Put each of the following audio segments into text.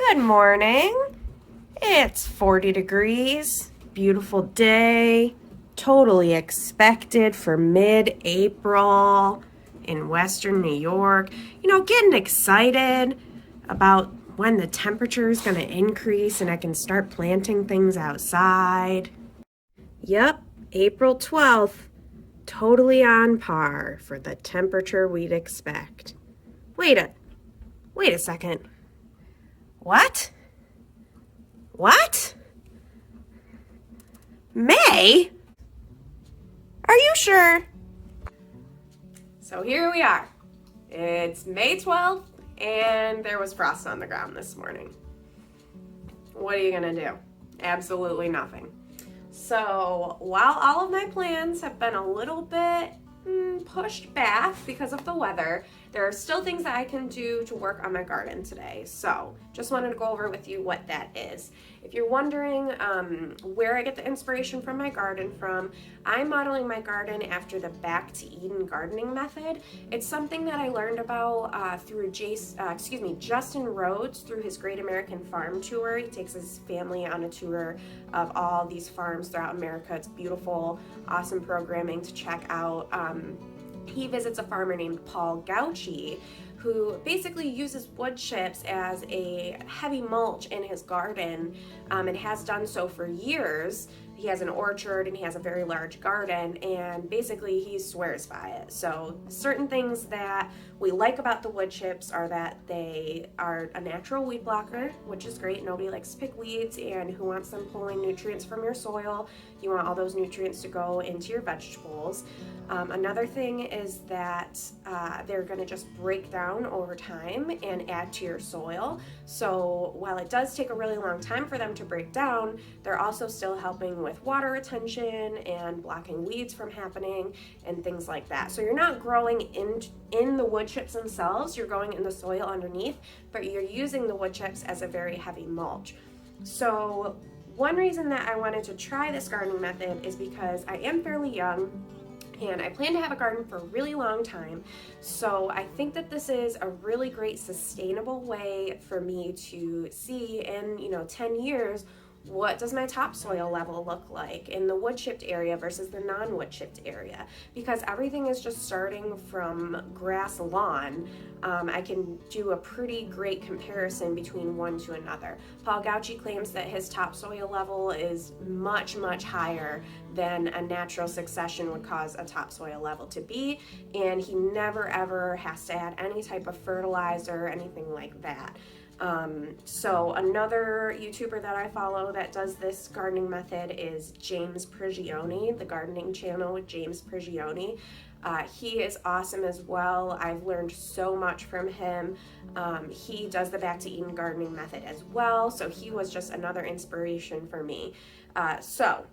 Good morning. It's 40 degrees, beautiful day, totally expected for mid-April in Western New York. Getting excited about when the temperature is going to increase and I can start planting things outside. Yep, April 12th, totally on par for the temperature we'd expect. Wait a second. What? What? May? Are you sure? So here we are. It's May 12th, and there was frost on the ground this morning. What are you gonna do? Absolutely nothing. So while all of my plans have been a little bit pushed back because of the weather, there are still things that I can do to work on my garden today. So just wanted to go over with you what that is. If you're wondering where I get the inspiration from my garden from, I'm modeling my garden after the Back to Eden gardening method. It's something that I learned about through Justin Rhodes through his Great American Farm Tour. He takes his family on a tour of all these farms throughout America. It's beautiful, awesome programming to check out. He visits a farmer named Paul Gauci, who basically uses wood chips as a heavy mulch in his garden and has done so for years. He has an orchard and he has a very large garden, and basically he swears by it. So certain things that we like about the wood chips are that they are a natural weed blocker, which is great. Nobody likes to pick weeds, and who wants them pulling nutrients from your soil? You want all those nutrients to go into your vegetables. Another thing is that they're going to just break down over time and add to your soil. So while it does take a really long time for them to break down, they're also still helping with water retention and blocking weeds from happening and things like that. So you're not growing in the wood chips themselves, you're growing in the soil underneath, but you're using the wood chips as a very heavy mulch. So one reason that I wanted to try this gardening method is because I am fairly young and I plan to have a garden for a really long time. So I think that this is a really great sustainable way for me to see in 10 years, what does my topsoil level look like in the wood chipped area versus the non-wood chipped area? Because everything is just starting from grass lawn. I can do a pretty great comparison between one to another. Paul Gauci claims that his topsoil level is much, much higher than a natural succession would cause a topsoil level to be, and he never ever has to add any type of fertilizer or anything like that. So another YouTuber that I follow that does this gardening method is James Prigioni, the gardening channel with James Prigioni. He is awesome as well. I've learned so much from him. He does the Back to Eden gardening method as well, so he was just another inspiration for me. So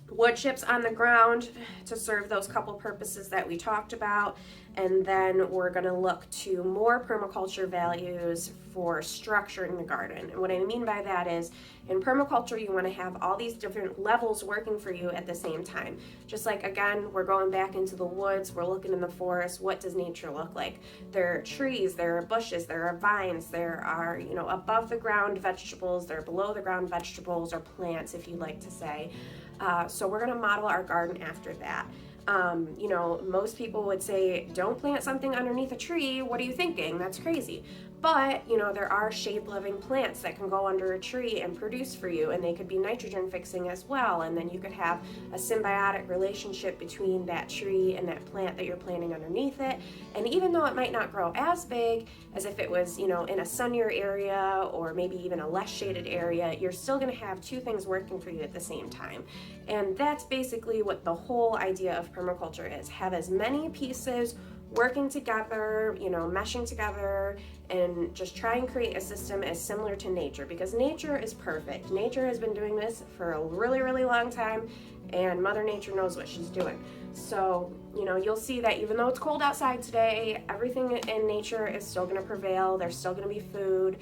wood chips on the ground to serve those couple purposes that we talked about, and then we're going to look to more permaculture values for structuring the garden. And what I mean by that is, in permaculture you want to have all these different levels working for you at the same time. Just like, again, we're going back into the woods, we're looking in the forest, what does nature look like? There are trees, there are bushes, there are vines, there are above the ground vegetables, there are below the ground vegetables, or plants if you like to say. So we're going to model our garden after that. Most people would say, don't plant something underneath a tree. What are you thinking? That's crazy. But, there are shade-loving plants that can go under a tree and produce for you, and they could be nitrogen fixing as well. And then you could have a symbiotic relationship between that tree and that plant that you're planting underneath it. And even though it might not grow as big as if it was, in a sunnier area or maybe even a less shaded area, you're still going to have two things working for you at the same time. And that's basically what the whole idea of permaculture is. Have as many pieces working together, meshing together, and just try and create a system as similar to nature, because nature is perfect. Nature has been doing this for a really, really long time, and Mother Nature knows what she's doing. So, you'll see that even though it's cold outside today, everything in nature is still going to prevail. There's still going to be food.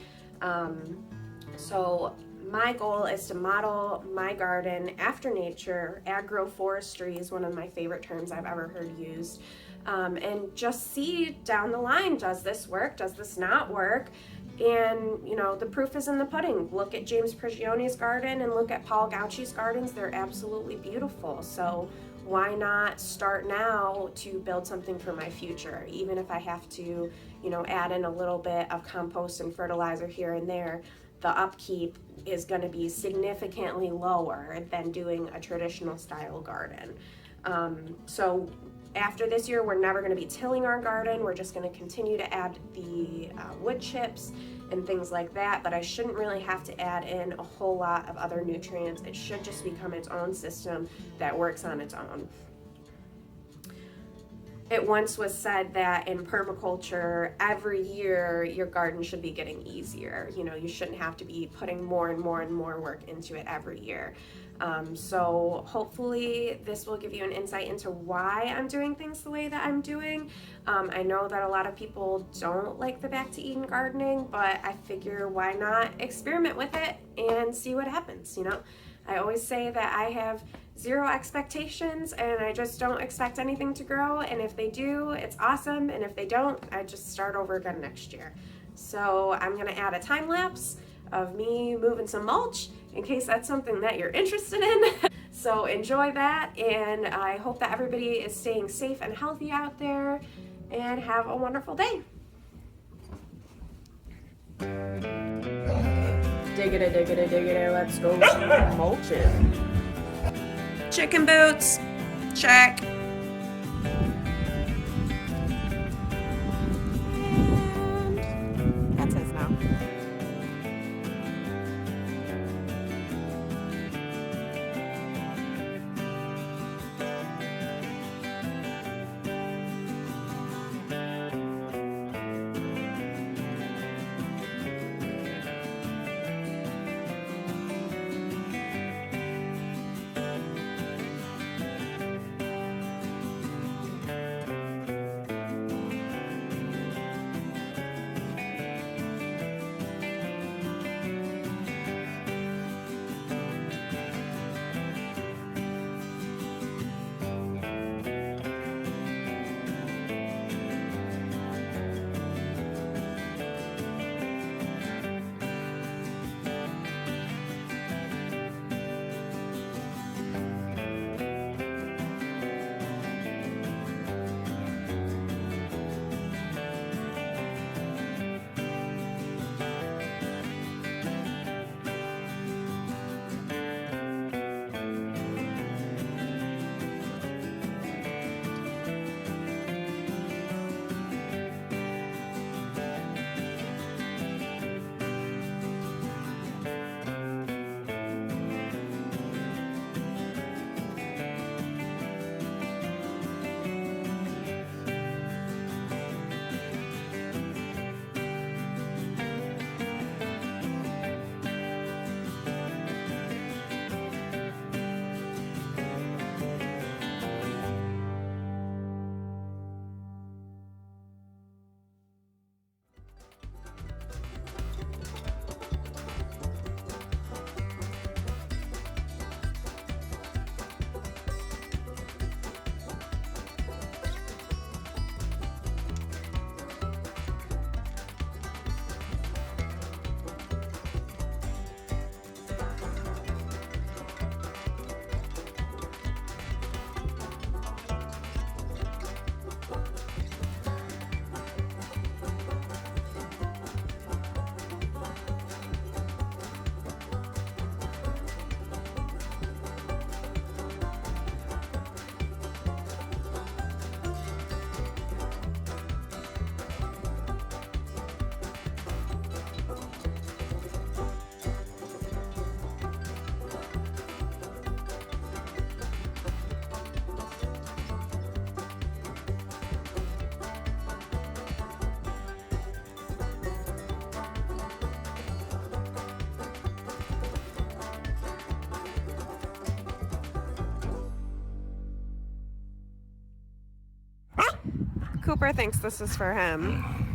So my goal is to model my garden after nature. Agroforestry is one of my favorite terms I've ever heard used. And just see down the line, does this work? Does this not work? And, you know, the proof is in the pudding. Look at James Prigione's garden and look at Paul Gauchi's gardens. They're absolutely beautiful. So why not start now to build something for my future? Even if I have to, you know, add in a little bit of compost and fertilizer here and there, the upkeep is going to be significantly lower than doing a traditional style garden. So after this year, we're never going to be tilling our garden. We're just going to continue to add the wood chips and things like that, but I shouldn't really have to add in a whole lot of other nutrients. It should just become its own system that works on its own. It once was said that in permaculture, every year your garden should be getting easier. You know, you shouldn't have to be putting more and more and more work into it every year. So hopefully this will give you an insight into why I'm doing things the way that I'm doing. I know that a lot of people don't like the Back to Eden gardening, but I figure why not experiment with it and see what happens, you know? I always say that I have zero expectations and I just don't expect anything to grow, and if they do, it's awesome, and if they don't, I just start over again next year. So I'm gonna add a time lapse of me moving some mulch in case that's something that you're interested in. So enjoy that, and I hope that everybody is staying safe and healthy out there, and have a wonderful day. Diggity, diggity, diggity, let's go mulching. Chicken boots, check. And that's his now. Cooper thinks this is for him.